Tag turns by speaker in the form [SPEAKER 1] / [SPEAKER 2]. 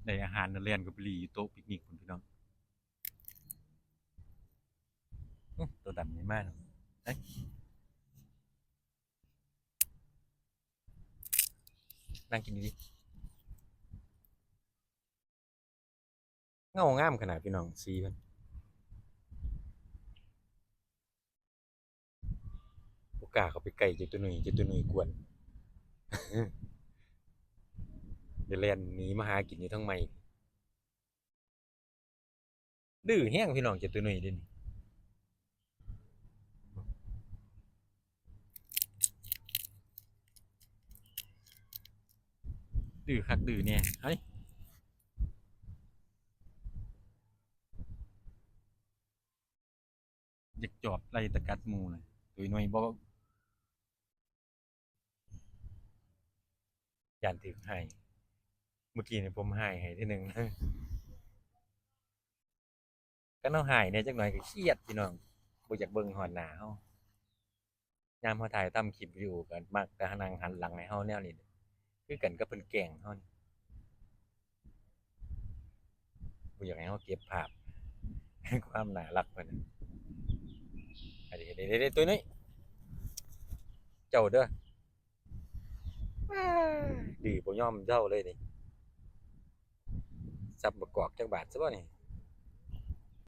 [SPEAKER 1] ได้อาหารนักเรียนกับบุหรี่อยู่โต๊ะปิกนิกพุ่นพี่น้องตัวดำใหญ่มากเอ้ยนั่งกินดีๆเงางามขนาดพี่น้องสีมันโอกล้าเขาไปไกลเจาตัวหนุ่ยเจาตัวหนุ่ยกวนเดี๋ยวเรียนหนีมาหากินอยู่ทั้งไม่ดื้อแห้งพี่น้องเจาตัวหนุ่ยเดินี่ดื้อคักดื้อเนี่ยเฮ้ยอยากจอบไล่ตะกัดหมูเลยตัวหน่อยบอกยานถือให้เมื่อกี้เนี่ยผมให้ที่หนึ่งก็น้องให้เนี่ยจักหน่อยก็เครียดพี่น้องบ่อยากเบิ่งหอนหน้าเฮายามเฮาถ่ายทำคลิปวิดีโอกันมักจะนั่งหันหลังให้เฮาแนวนี้คือกันกับเพิ่นแกล้งเฮานี่บ่อยากให้เฮาเก็บภาพความน่ารักเพิ่นอันนี้เด้ๆๆตัวนี้เจ้าเด้อดื้อบ่ยอมเจ้าเลยนี่ซับบักกอกจักบาทซะบ่นี่